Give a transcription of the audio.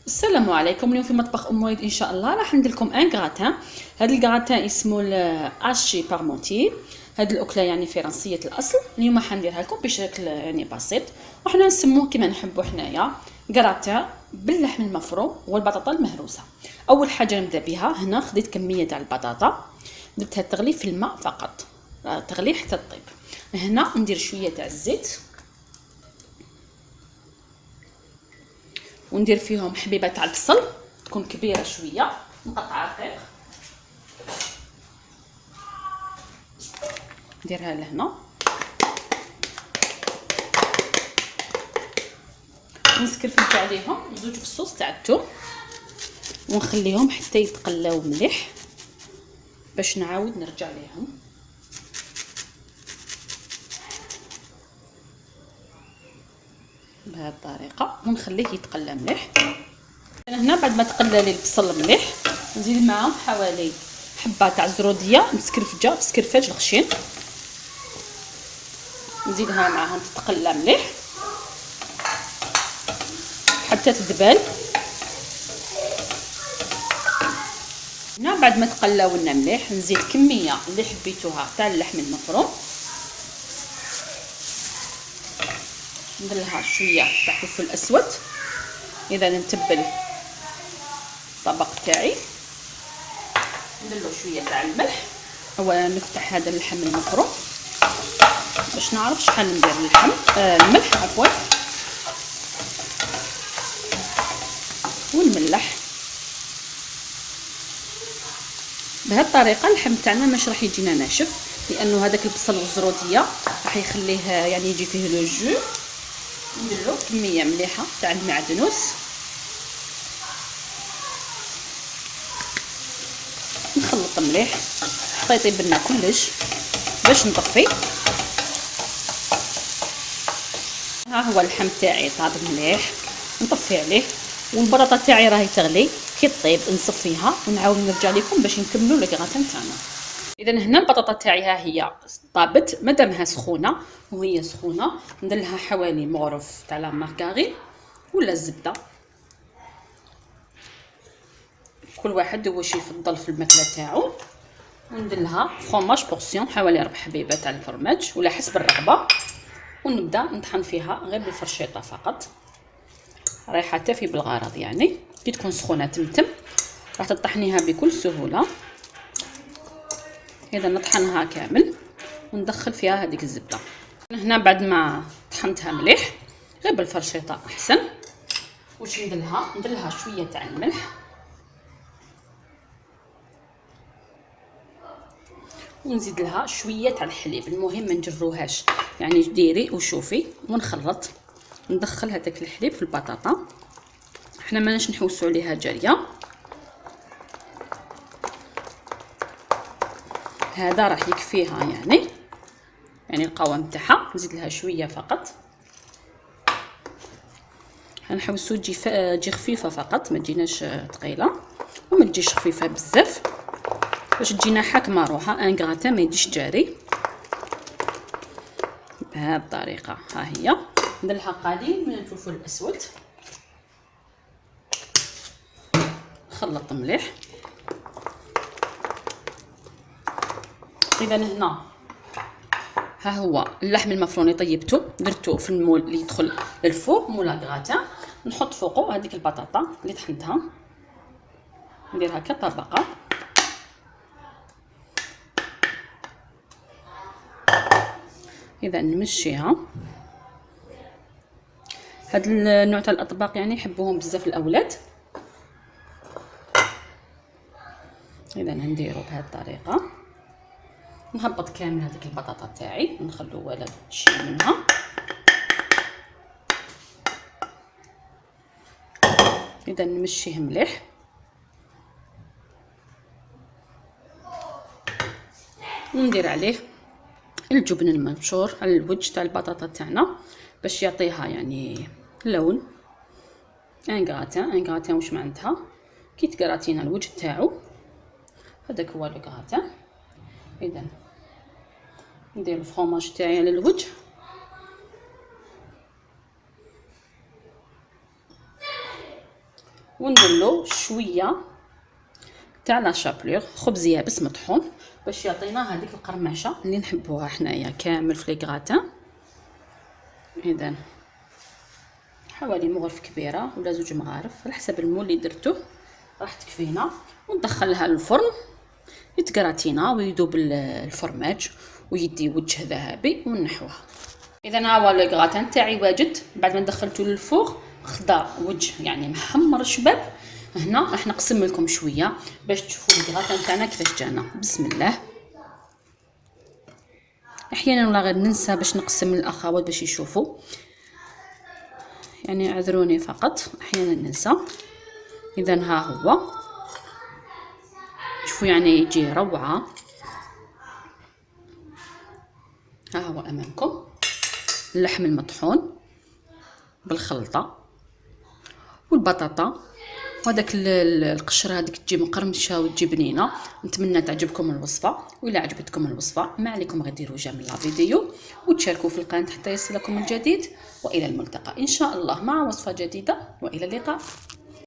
السلام عليكم. اليوم في مطبخ ام وليد ان شاء الله راح ندير لكم ان غراتان. هذا الغراتان اسمه الاشي بارمونتي. هذه الاكله يعني فرنسيه الاصل. اليوم حنديرها لكم بشكل يعني بسيط، وحنا نسموه كما نحبوا حنايا غراتان باللحم المفروم والبطاطا المهروسه. اول حاجه نبدا بها، هنا خديت كميه تاع البطاطا درتها تغلي في الماء فقط، تغلي حتى تطيب. هنا ندير شويه تاع الزيت وندير فيهم حبيبه تاع البصل تكون كبيره شويه مقطعه رقيق، نديرها لهنا ونسكرفلت عليهم زوج فصوص تاع الثوم ونخليهم حتى يتقلاو مليح باش نعاود نرجع ليهم. بهذه الطريقه ونخليه يتقلى مليح. انا هنا بعد ما تقلى لي البصل مليح نزيد معاهم حوالي حبه تاع الزروديه مسكرفجه في سكرفاج الخشين، نزيدها معاهم تتقلى مليح حتى تدبل. هنا بعد ما تقلاو لنا مليح نزيد كميه اللي حبيتوها تاع اللحم المفروم، ندير لها شويه تاع فلفل اسود، اذا نتبل الطبق تاعي ندير له شويه تاع الملح. اولا نفتح هذا اللحم المفروم باش نعرف شحال ندير الملح عفوا والملح. بهذه الطريقه اللحم تاعنا مش راح يجينا ناشف، لانه هذاك البصل والزروديه راح يخليه يعني يجي فيه لو جو. ندير له كميه مليحه تاع المعدنوس نخلط مليح حتى يطيب لنا كلش باش نطفي. ها هو اللحم تاعي طاب مليح، نطفي عليه والبطاطا تاعي راهي تغلي. كي طيب نصفيها ونعاود نرجع لكم باش نكملوا الكغاتان تاعنا. اذا هنا البطاطا تاعي ها هي طابت، مادامها سخونه وهي سخونه ندير لها حوالي مغرف تاع لا مارغرين ولا الزبده، كل واحد واش يفضل في الماكله تاعو. وندير لها فرomاج بورسيون حوالي 4 حبيبه تاع الفرماج ولا حسب الرغبه، ونبدا نطحن فيها غير بالفرشيطه فقط، رايحه تفي بالغرض. يعني كي تكون سخونه تمتم راح تطحنيها بكل سهوله. اذا نطحنها كامل وندخل فيها هذيك الزبده. هنا بعد ما طحنتها مليح غير بالفرشيطه احسن. واش ندير لها شويه تاع الملح ونزيد لها شويه تاع الحليب. المهم ما نجروهاش، يعني ديري وشوفي ونخلط. ندخل هذاك الحليب في البطاطا، احنا ماناش نحوسوا عليها جاريه. هذا راح يكفيها يعني القوام تاعها. نزيد لها شويه فقط، حنحوسوا تجي خفيفه فقط، ما تجيناش ثقيله وما تجيش خفيفه بزاف باش تجينا حاكمه روحها. ان غراتان ما يجيش جاري. بهذه الطريقه ها هي. ندير لها قليل من الفلفل الاسود، نخلط مليح. اذا هنا ها هو اللحم المفروم طيبته درته في المول اللي يدخل للفوق مولا غراتان. نحط فوقه هذيك البطاطا اللي طحنتها، نديرها كطبقه. اذا نمشيها. هاد النوع تاع الاطباق يعني يحبوهم بزاف الاولاد. اذا نديرو بهذه الطريقه، نهبط كامل هذيك البطاطا تاعي نخلو ولا شيء منها. اذا نمشيه مليح وندير عليه الجبن المبشور على الوجه تاع البطاطا تاعنا باش يعطيها يعني لون. ان غراتان واش معناتها كي تكراتينا الوجه تاعو، هذاك هو لو غراتان. اذا ندير الفرomاج تاعي على الوجه وندير له شويه تاع لا شابلور خبز يابس مطحون باش يعطينا هذيك القرمشه اللي نحبوها حنايا كامل في لي غراتان. اذا حوالي مغرف كبيره ولا 2 مغارف على حسب المول اللي درتوه راح تكفينا، وندخلها للفرن يتكراتينا ويذوب الفرماج ويدي وجه ذهبي ونحوه. اذا ها هو لو غراتان تاعي واجد بعد ما دخلته للفوغ، خضر وجه يعني محمر شباب. هنا راح نقسم لكم شويه باش تشوفوا الغراتان تاعنا كيفاش جانا. بسم الله. احيانا ولا غير ننسى باش نقسم للاخوات باش يشوفوا، يعني اعذروني فقط احيانا ننسى. اذا ها هو شوفوا يعني يجي روعه. ها هو امامكم اللحم المطحون بالخلطه والبطاطا وهذاك القشره هذيك تجي مقرمشه وتجي بنينه. نتمنى تعجبكم الوصفه، وإلا عجبتكم الوصفه ما عليكم غير ديروا جيم لا فيديو وتشاركوا في القناه حتى يصلكم الجديد. والى الملتقى ان شاء الله مع وصفه جديده، والى اللقاء.